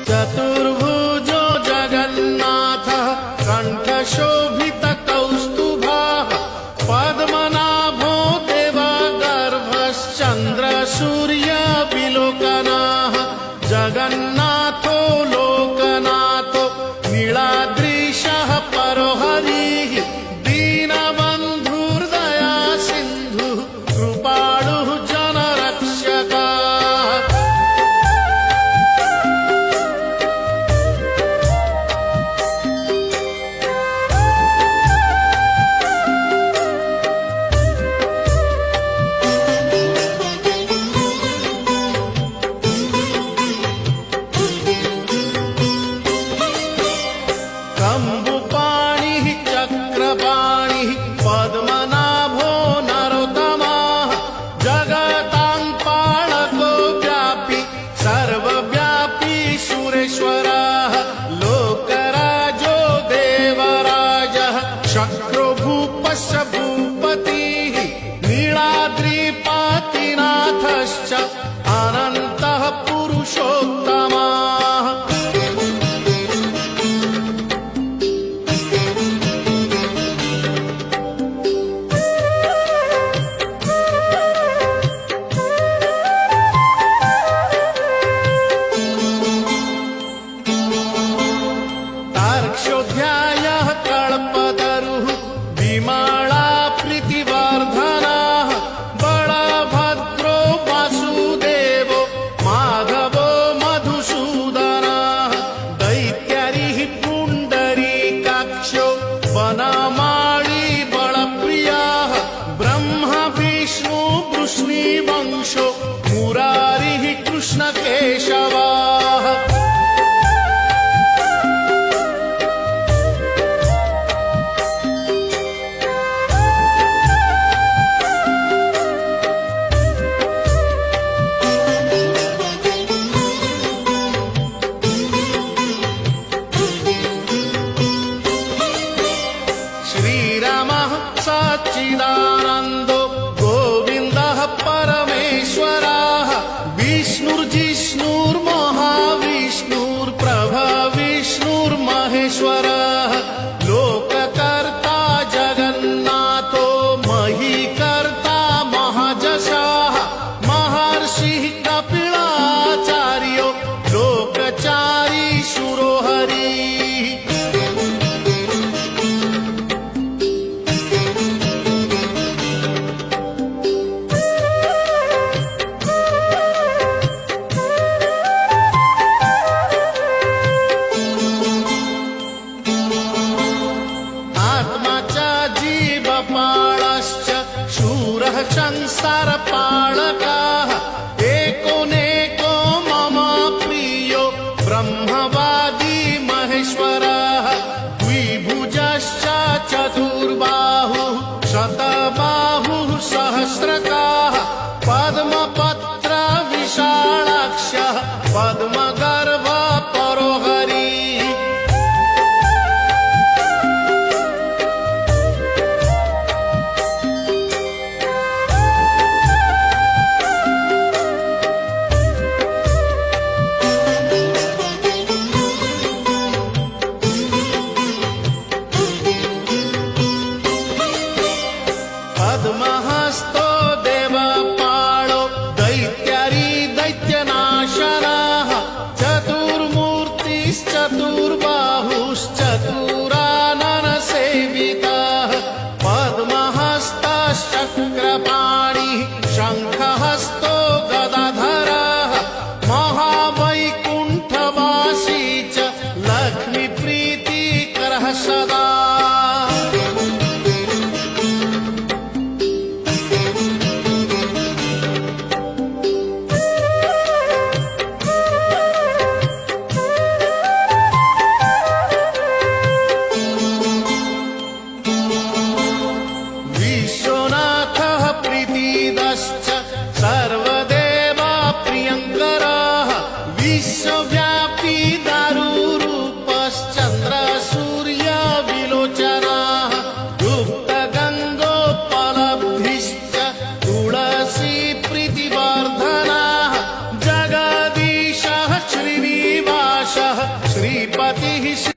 चतुर्भुजो जगन्नाथः कण्ठशोभितकौस्तुभः पद्मनाभो देवगर्भश्चन्द्रसूर्यविलोकनः जगन्नाथो लोकनाथो नीलाद्रीशः परो हरिः दीनबन्धुर्दया सिन्धुः कृपालुः जनरक्षकः। कम्बुपाणिः चक्रपाणिः पद्मनाभो नरोत्तमः जगतां पालको व्यापी सर्वव्यापी सुरेश्वरः लोकराजो देवराजः शक्रो भूपश्च भूपतिः नीलाद्रिपतिनाथश्च अनन्तः पुरुषोत्तमः। तार्क्ष्योऽध्यायः कल्पतरुः विमला प्रीतिवर्धनः बलभद्रो वासुदेवो माधवो मधुसूदनः दैत्यारिः पुण्डरीकाक्षो वनमाली बलप्रियः ब्रह्मा विष्णु वृष्णिवंशो मुरारिः कृष्णकेशवः। श्रीरामः सच्चिदानन्दो गोविन्दः परमेश्वरः विष्णुर्जिष्णुर्महाविष्णुर्प्रभविष्णुर्महेश्वरः लोककर्ता जगन्नाथो महीकर्ता महाजशः महर्षिः कपिलाचार्यो लोकचारी सुरोहरिः। आत्मा च जीवपालश्च शूरः संसारपालकः एकोनेको मम प्रियो ब्रह्मवादी महेश्वरः द्विभुजश्च चतुर्बाहुः शतबाहुः सहस्रकः पद्मपत्र विशालाक्षः पद्मगर्भ परो हरिः। श्रीपतिः